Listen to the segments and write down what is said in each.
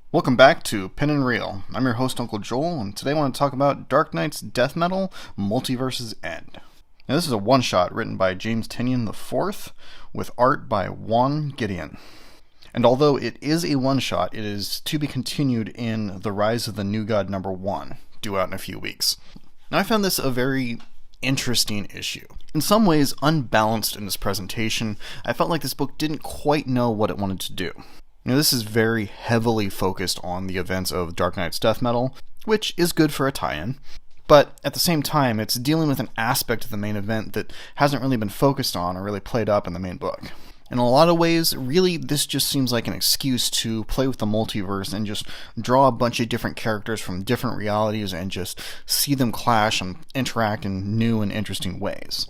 Welcome back to Pin and Reel. I'm your host, Uncle Joel, and today I want to talk about Dark Knight's Death Metal, Multiverse's End. Now, this is a one-shot written by James Tynion IV, with art by Juan Gideon. And although it is a one-shot, it is to be continued in The Rise of the New God #1, due out in a few weeks. Now, I found this a very interesting issue. In some ways, unbalanced in its presentation, I felt like this book didn't quite know what it wanted to do. This is very heavily focused on the events of Dark Knight's Death Metal, which is good for a tie-in, but at the same time, it's dealing with an aspect of the main event that hasn't really been focused on or really played up in the main book. In a lot of ways, really, this just seems like an excuse to play with the multiverse and just draw a bunch of different characters from different realities and just see them clash and interact in new and interesting ways.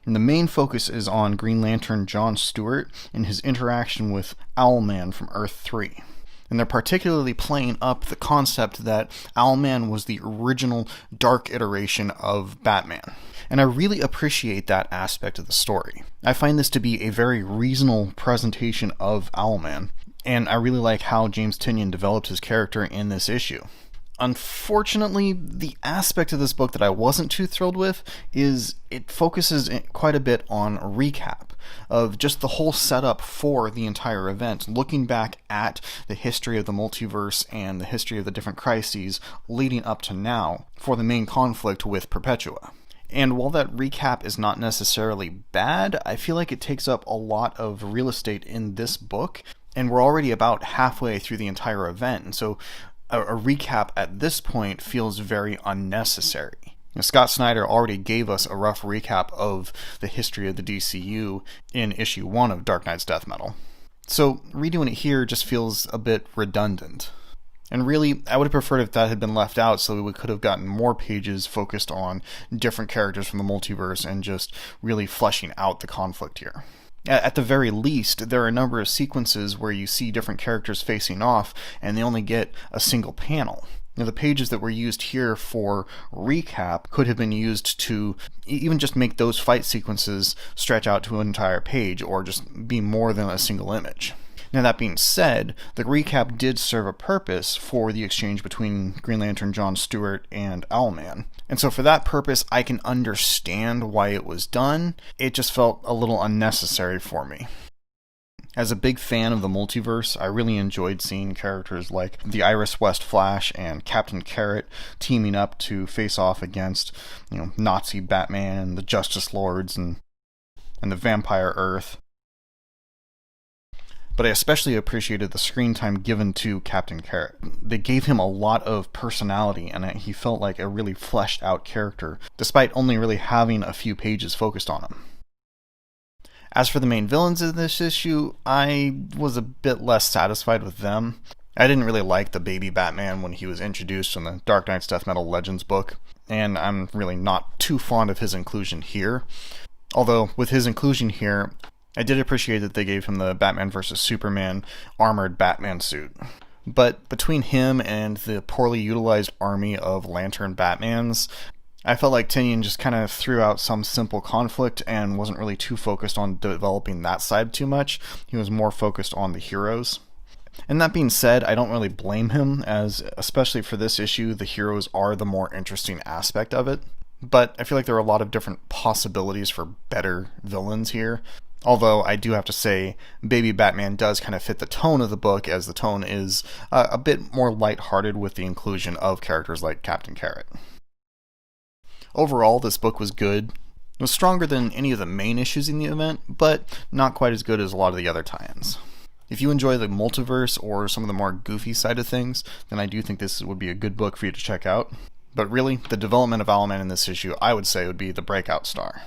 And the main focus is on Green Lantern John Stewart and his interaction with Owlman from Earth 3. And they're particularly playing up the concept that Owlman was the original dark iteration of Batman. And I really appreciate that aspect of the story. I find this to be a very reasonable presentation of Owlman, and I really like how James Tynion developed his character in this issue. Unfortunately, the aspect of this book that I wasn't too thrilled with is it focuses quite a bit on a recap of just the whole setup for the entire event, looking back at the history of the multiverse and the history of the different crises leading up to now for the main conflict with Perpetua. And while that recap is not necessarily bad, I feel like it takes up a lot of real estate in this book, and we're already about halfway through the entire event, and so a recap at this point feels very unnecessary. Scott Snyder already gave us a rough recap of the history of the DCU in issue 1 of Dark Knight's Death Metal, so redoing it here just feels a bit redundant. And really, I would have preferred if that had been left out so we could have gotten more pages focused on different characters from the multiverse and just really fleshing out the conflict here. At the very least, there are a number of sequences where you see different characters facing off and they only get a single panel. Now, the pages that were used here for recap could have been used to even just make those fight sequences stretch out to an entire page or just be more than a single image. Now, that being said, the recap did serve a purpose for the exchange between Green Lantern John Stewart and Owlman. And so for that purpose, I can understand why it was done. It just felt a little unnecessary for me. As a big fan of the multiverse, I really enjoyed seeing characters like the Iris West Flash and Captain Carrot teaming up to face off against, Nazi Batman, the Justice Lords, and the Vampire Earth. But I especially appreciated the screen time given to Captain Carrot. They gave him a lot of personality, and he felt like a really fleshed out character, despite only really having a few pages focused on him. As for the main villains of this issue, I was a bit less satisfied with them. I didn't really like the baby Batman when he was introduced in the Dark Knight's Death Metal Legends book, and I'm really not too fond of his inclusion here. Although, with his inclusion here, I did appreciate that they gave him the Batman vs. Superman armored Batman suit. But between him and the poorly utilized army of Lantern Batmans, I felt like Tynion just kind of threw out some simple conflict and wasn't really too focused on developing that side too much. He was more focused on the heroes. And that being said, I don't really blame him, as especially for this issue, the heroes are the more interesting aspect of it. But I feel like there are a lot of different possibilities for better villains here. Although I do have to say, Baby Batman does kind of fit the tone of the book, as the tone is a bit more lighthearted with the inclusion of characters like Captain Carrot. Overall, this book was good. It was stronger than any of the main issues in the event, but not quite as good as a lot of the other tie-ins. If you enjoy the multiverse or some of the more goofy side of things, then I do think this would be a good book for you to check out. But really, the development of Owlman in this issue, I would say, would be the breakout star.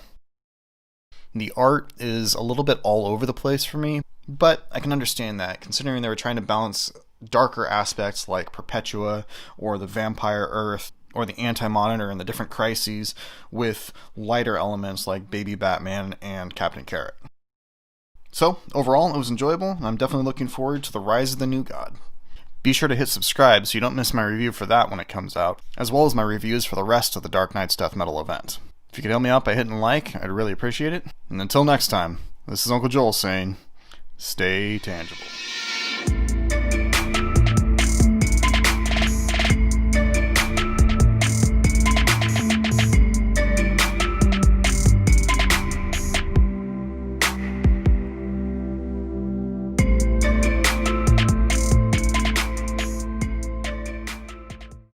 The art is a little bit all over the place for me, but I can understand that, considering they were trying to balance darker aspects like Perpetua, or the Vampire Earth, or the Anti-Monitor and the different crises, with lighter elements like Baby Batman and Captain Carrot. So, overall, it was enjoyable, and I'm definitely looking forward to The Rise of the New God. Be sure to hit subscribe so you don't miss my review for that when it comes out, as well as my reviews for the rest of the Dark Knight's Death Metal event. If you could help me out by hitting like, I'd really appreciate it. And until next time, this is Uncle Joel saying, stay tangible.